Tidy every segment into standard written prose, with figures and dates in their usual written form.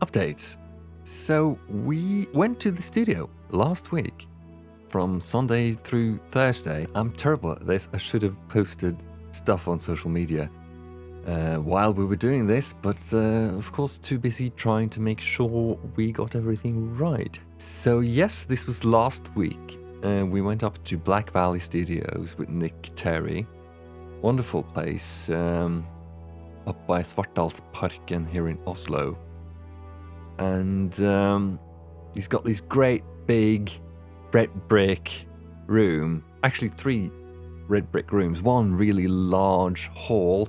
Updates. So we went to the studio last week from Sunday through Thursday. I'm terrible at this. I should have posted stuff on social media while we were doing this, but of course too busy trying to make sure we got everything right. So yes, this was last week. We went up to Black Valley Studios with Nick Terry. Wonderful place up by Svartaldsparken here in Oslo. And he's got this great big red brick room. Actually, 3 red brick rooms. One really large hall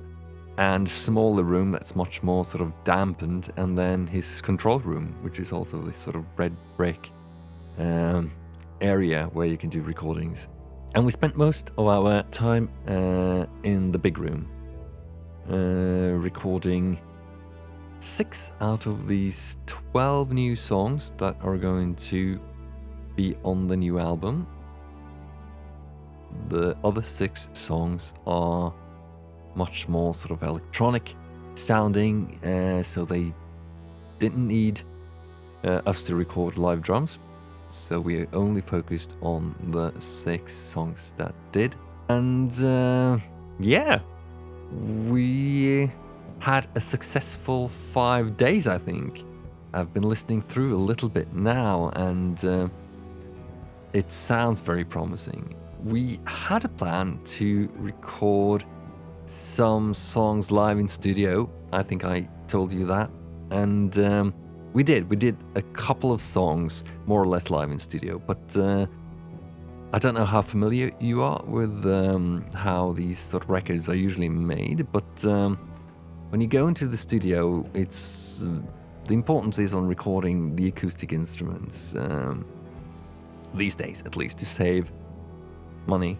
and smaller room that's much more sort of dampened. And then his control room, which is also this sort of red brick area where you can do recordings. And we spent most of our time in the big room recording 6 out of these 12 new songs that are going to be on the new album. The other 6 songs are much more sort of electronic sounding, so they didn't need us to record live drums. So we only focused on the 6 songs that did. And yeah, we had a successful 5 days, I think. I've been listening through a little bit now, and it sounds very promising. We had a plan to record some songs live in studio. I think I told you that. And we did a couple of songs more or less live in studio, but I don't know how familiar you are with how these sort of records are usually made, but when you go into the studio, it's the importance is on recording the acoustic instruments these days, at least, to save money.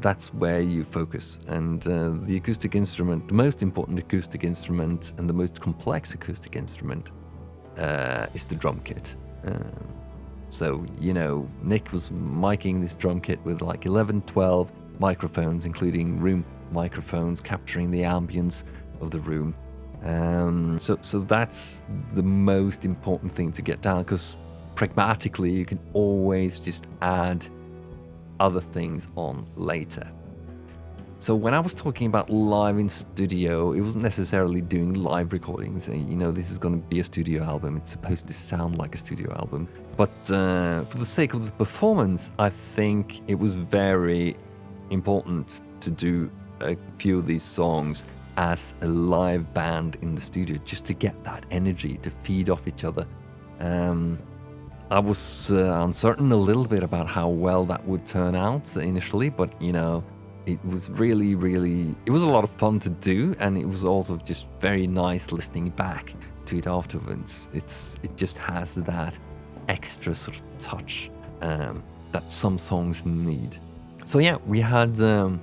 That's where you focus, and the acoustic instrument, the most important acoustic instrument and the most complex acoustic instrument is the drum kit. So, you know, Nick was miking this drum kit with like 11, 12 microphones, including room microphones, capturing the ambience of the room. So that's the most important thing to get down, because pragmatically you can always just add other things on later. So when I was talking about live in studio, it wasn't necessarily doing live recordings. You know, this is going to be a studio album. It's supposed to sound like a studio album. But for the sake of the performance, I think it was very important to do a few of these songs as a live band in the studio, just to get that energy to feed off each other. I was uncertain a little bit about how well that would turn out initially, but you know, it was really, it was a lot of fun to do, and it was also just very nice listening back to it afterwards. It just has that extra sort of touch that some songs need. So yeah, we had some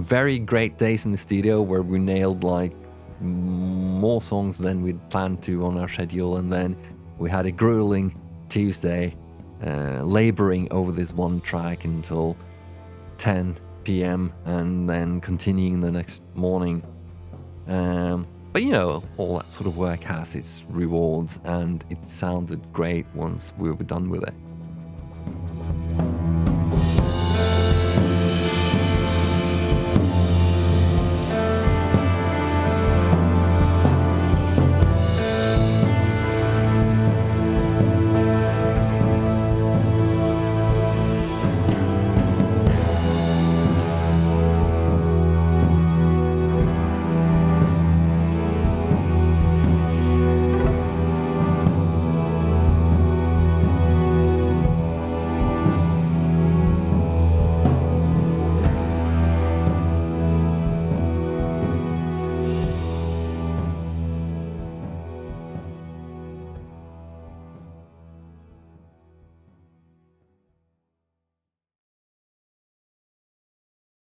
very great days in the studio where we nailed like more songs than we'd planned to on our schedule, and then we had a grueling Tuesday, laboring over this one track until 10 p.m. and then continuing the next morning. But you know, all that sort of work has its rewards, and it sounded great once we were done with it.